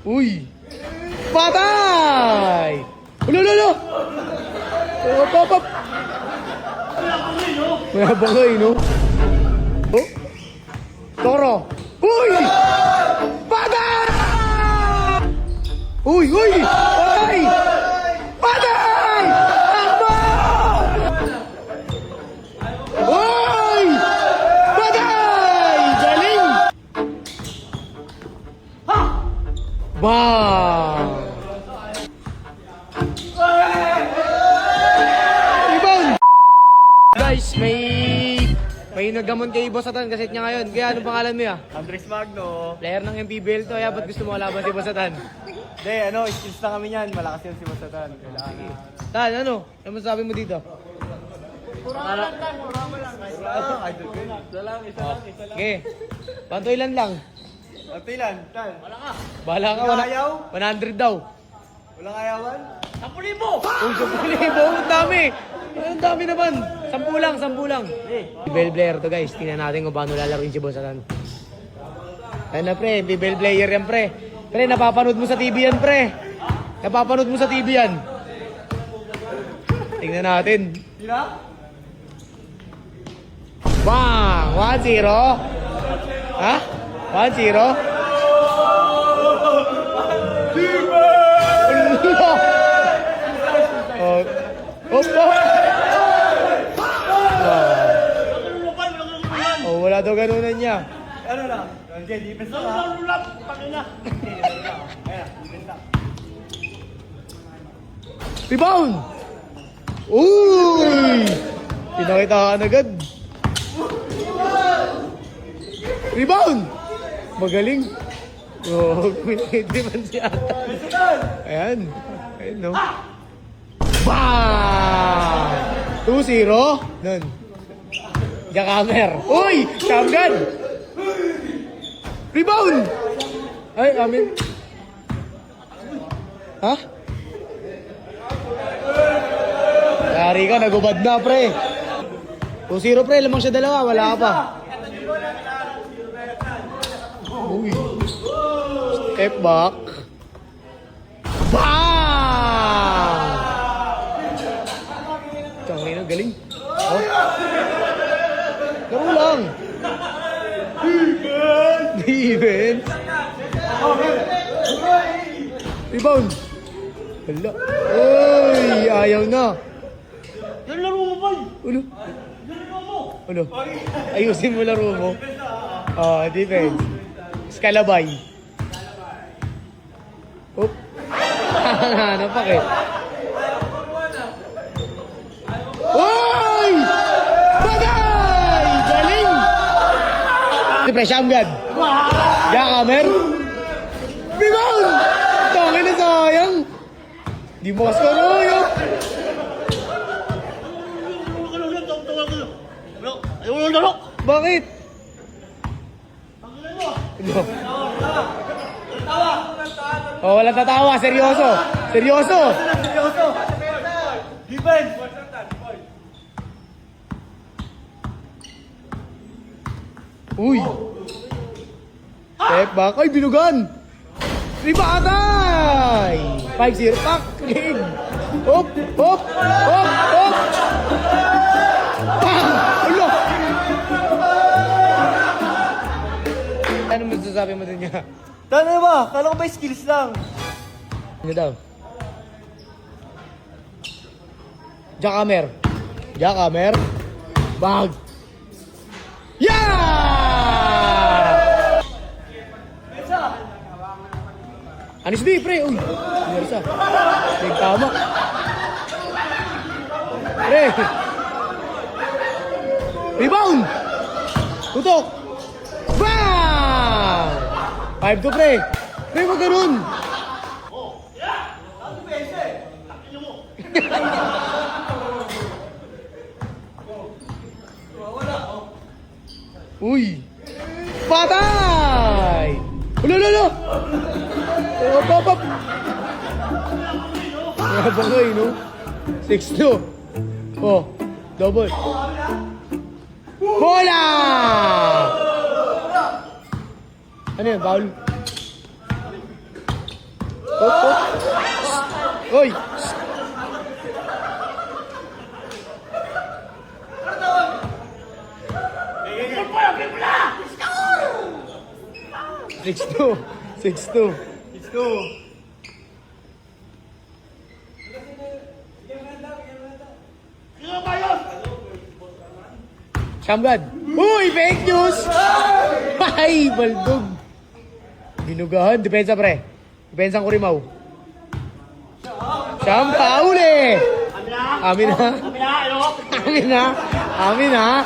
Uy! Patay! Ulo, ulo, ulo! Pop, pop, pop! May bangay, no? Oh? Toro! Uy! Patay! Uy, uy! Patay! Patay! Takbo! Uy! Patay! Galing! Bang! Rebound! Guys, may nagamon kay Boss Atan kasi niya ngayon. Kaya anong pangalan mo ya? Andres Magno. Player ng MPBL to. Kaya ba't gusto mo kalaban si Boss Atan? Hindi, skills na kami yan. Malakas yan si Masatan. Kailangan na. Tan, ano? Ano masasabi mo dito? Pura lang. Idol ko yun. Isa lang. Okay. Pantoilan lang. Atilan, Tan. Bahala ka. Walang ayaw? 100 daw. Walang ayawan? 10,000! Uy, 10,000! Ang dami! Ang dami naman! 10 lang. Bell player to guys. Tingnan natin kung paano lalaruin si Boss Atan. Yan na pre, bell player yan pre. Pre, napapanood mo sa TV yan pre. Napapanood mo sa TV yan. Tingnan natin. Sina? Bang! 1-0. Ha? 1-0. Oh. Oh, wala daw ganunan niya. Ano lang? Okay, defense lang ha? Lulap! Pangina! Ayan, defense lang. Rebound! Uy! Pinakitaan agad. Rebound! Magaling. Oh, hindi man si Ata. Ayan. Ayan, no? Bang! 2-0. Nun. Jakamer. Uy! Shotgun! Rebound! Ay, amin. Ha? Yari ka, nagubad na, pre. 2-0, pre. Lamang siya dalawa. Wala ka pa. Uy. Step back. Bang! Tangina, galing. Oh. Laro lang. Defense. Rebound. Hala. Uy, ayaw na. Yan laro mo, boy! Ulo. Ulo. Ayusin mo laro mo. Defense. Skalabay. Oop. Napak. Uy! Bagay! Galing! Siyempre, Shamgad. Jakamer. Rebound! Tangin na sayang. Di mo kas karoyo. Bakit? Ano? Oh, walang tatawa. Seryoso. Seryoso. Defense! Uy! Step back. Ay, binugan! Ribatay! 5-0 pack. Lig! Hop! Hop! Hop! Hop! Bang! Ulo! Ano masasabi mo din niya? Tana ba? Kala ko ba skills lang? Ano daw? Jakamer. Jakamer. Bag. Yeah! Anis B, pre. Uy, Nersa. Nagtama. Pre. Rebound. Tutok. Bang! 5-2, pre. Pre, wag ganun. Uy! Patay! Ulo, ulo, ulo! Hop, hop, hop! Nabangay, no? 6-2. Oh, double. Bola! Ano yan, foul? Hop, hop. Hoy! Six two. 6-2. Let's go. Shamgad. Uy, fake news! Ay, baldog. Binugahan. Depensa, pre. Depensa ko rimaw. Shamba, uli! Amin na. Amin na. Amin na.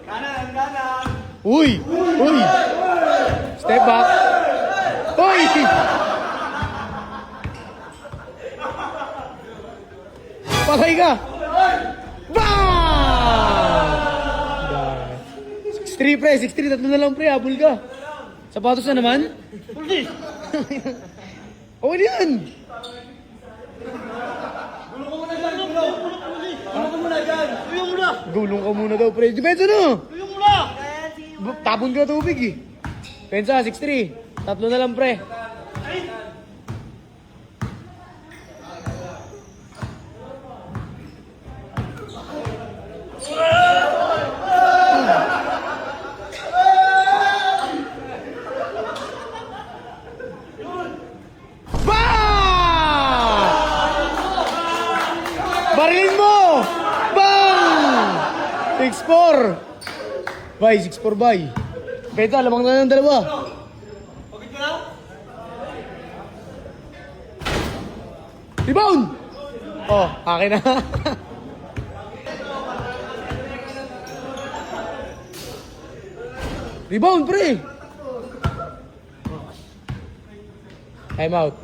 Kanan. Uy! Uy! Step back. Uy! Patay ka! Bang! 6-3 pre, 6-3, tatlo na lang pre, habol ka. Sapatos na naman? Oo yan! Gulong ka muna daw pre, depensa na! Tapon ka tubig eh. Pensa, 6-3, tatlo na lang pre. Barilin mo! Bang! 6-4! Bay, 6-4 bay. Beta, lamang na ng dalawa. Rebound! Oh, akin na. Rebound, pre! Time out.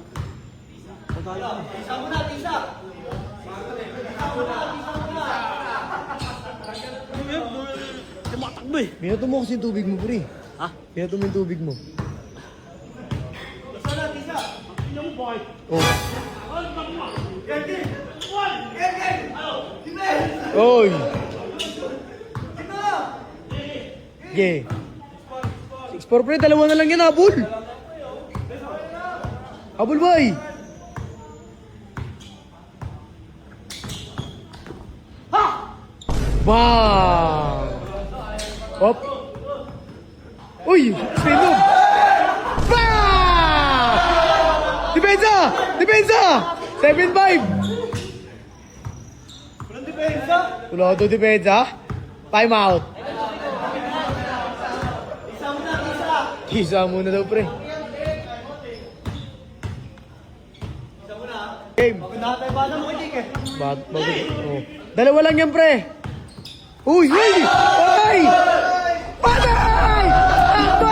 Tumatakbo eh. Binato mo kasi yung tubig mo, pre. Ha? Binato mo yung tubig mo. Oh. Oy! Okay. 6-4 pre, dalawa na lang yan, habol. Habol, boy. Bang! Hop. Uy! Spin move! Bang! Depensa! Depensa! 7-5! Walang depensa. Wala ito depensa. Time out. Isa muna daw, pre. Game. Pinatay ba na mo kay Jake eh? Oh. Dalawa lang yan, pre. Uy! Uy! Patay! Patay! Takbo!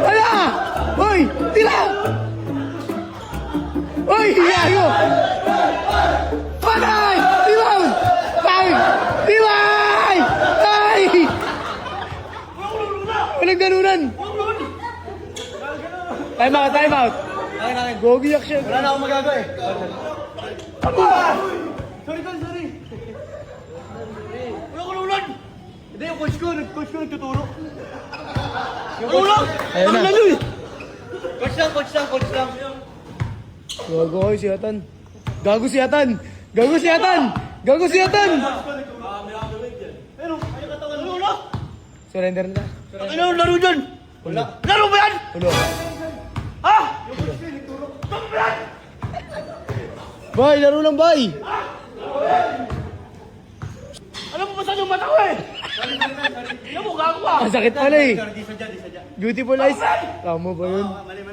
Ala! Uy! Tila! Uy! Yayo! Patay! Tilaw! Patay! Tiway! Ay! Walang ganunan! Time out! Time out! Akin. Gogi action! Wala na akong magagawa eh. Sorry. Wala ko lulan. Hindi, yung coach ko nagtuturo. Yung coach. Ayun na. Coach lang. Gago ko si Atan. Gago si Atan! Gago si Atan! Gago si Atan! Pero, ayaw katawan. Wala. Surrender na. Ano yung laro dyan? Wala. Laro ba yan? Ulo. Ha? Yung coach ko nagturo. Laro ba yan? Bay, laro lang bay! Alam mo ba saan yung mata ko eh? Alam mo, gago ka. Ang sakit pala eh. Di sadya. Beautiful eyes. Tama ba yun? Mali.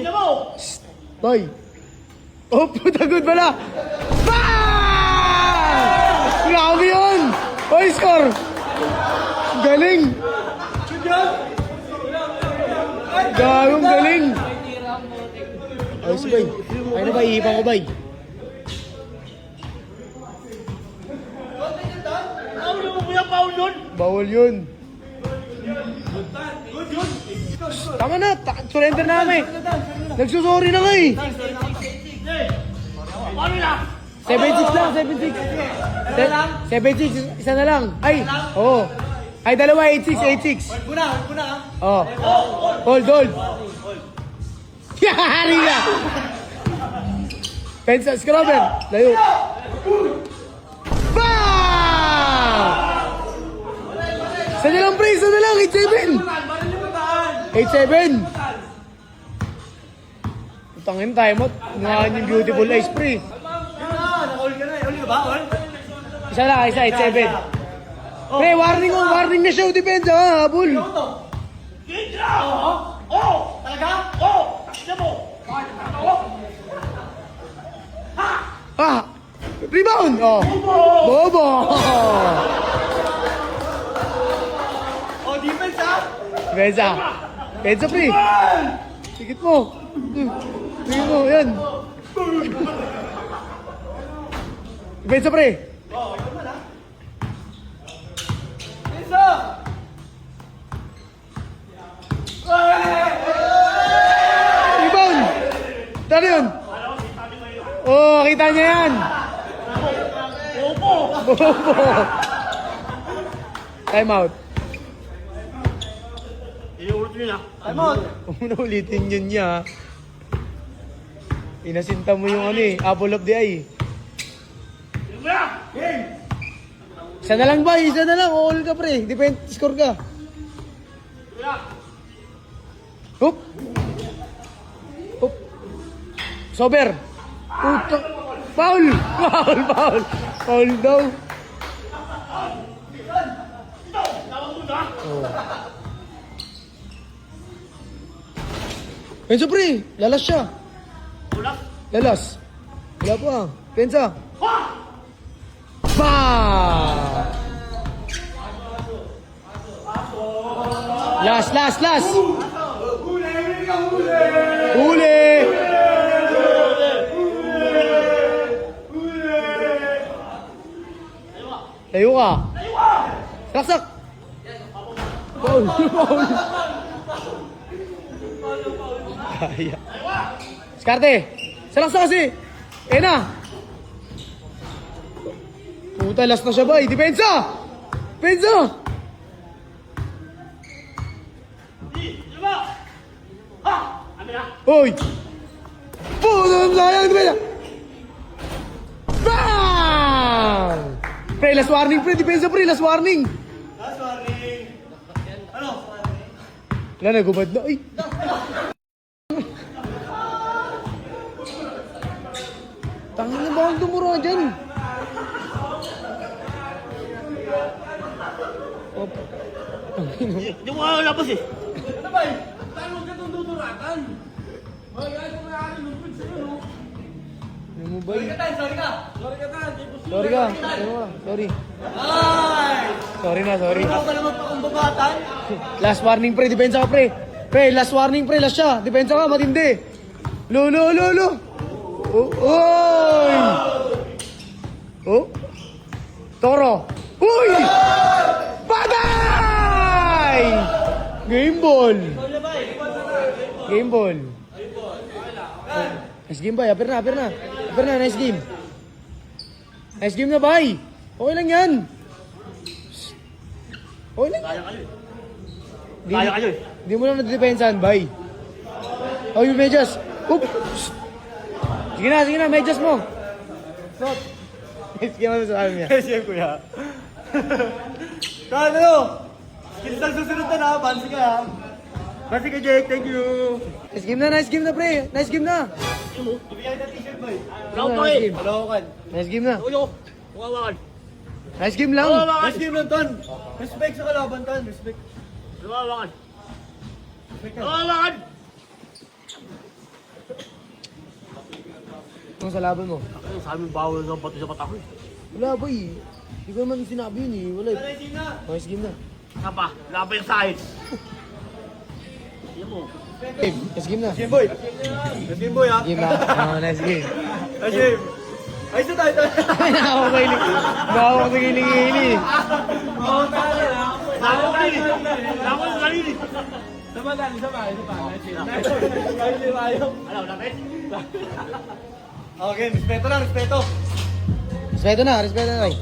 Ina mo! Bay! Oh, puta good pala! Bang! Grabe yun! Oy, score! Galing! Gagong galing! Ayos, bay. Ay na ba, ihipan ko, bay. Ano mo kuya Paul yun? Bawal yun. Tama na, surrender na kami. Nagsusorry na nga eh. Paano na? 7-6 lang, 7-6. 7-6, isa na lang. Ay, oo. Ay, dalawa, 8-6. Hold muna ha. Oh. Hold. Yari na! Pensa, scrubber. Layo. Bang! Isa na lang, pre. Isa na lang. 8-7. Tangin tayo mo. Ngayon yung beautiful eyes, pre. Naka-hold ka na eh. Hold ka ba? Hold? Isa lang, 8-7. Pre, warning na siya. Depensa, ha, habol. Talaga? Ah! Rebound! Oh! Bobo! Defense ha? Pensa, pre. Sikit mo. Sikit mo, yan. Pensa, pre. Isa! Rebound! Tara yun. Oh, kita niya yan. Bobo! Time out. Time out! Huwag mo na ulitin yun niya. Inasinta mo yung apple of the eye. Isa na lang ba? Isa na lang. All ka, pre. Score ka. Hoop! Hoop! Sober! Puto! Foul! Foul daw. Oh. Pensa, pre! Lalas siya. Lalas. Wala pa. Pensa. Bang! Last! Huli! Layo ka. Saksak! Foul! Kaya. Skarte! Salaksa kasi! Na! Puta, last na siya ba? Depensa! Pensa! Oy! Puta, sayang! Depensa! Bang! Pre, last warning, pre! Depensa, pre! Last warning! Last warning! Ano? Wala, nagubad na. Ay! Tangin na ba ang tumura dyan? Hindi mo kaya labas eh. Ano ba eh? Tayo ka itong tuturatan. Magagay ko na akin ng pins sa'yo, no? Ano mo ba yun? Sorry ka! Sorry ka tayo, di po Sorry ka. Ano ka? Sorry. Ay! Sorry na, sorry. Ikaw ka naman pakumbabatan? Last warning, pre. Depensa ka, pre. Pre, last warning, pre. Last siya. Depensa ka, matindi. Lo. Oh, oy! Oh? Toro. Uy! Patay! Game ball. Nice game, bay. Apir na. Nice game. Nice game na, bay. Okay lang yan. Okay lang. Kaya kayo eh. Hindi mo lang nadidepensahan, bay. Oh, yung medyas. Oop! Sige na, medyas mo. Not. Sige mo sa amin niya. Siya kuya. Kano? Kilis ang susunod na na. Bansi ka ha. Bansi ka Jake, thank you. Nice game na, pre. Nice game na. Ibigay na t-shirt boy. Nice game. Halawakan. Nice game na. Uyo. Huwawakan. Nice game lang. Nice game lang, Ton. Respect sa kalaban, Ton. Respect. Huwawakan. Huwawakan. Ano sa laban mo? Ay, sa amin bawal ng bato sa patak eh. Wala, boy. Hindi ko naman sinabi yun eh. Wala. Nice game na. Sapa, laban yung sahid. Yan mo. Nice game na. Game boy. Nice game boy ha. Game na. Nice game. Nice game. Ayos na tayo. Ay, nakakakailing. Nakakakailing-hili. Lako yung kanili. Sama. Alam, lapit. Okay, respeto lang, respeto. Respeto na, bay.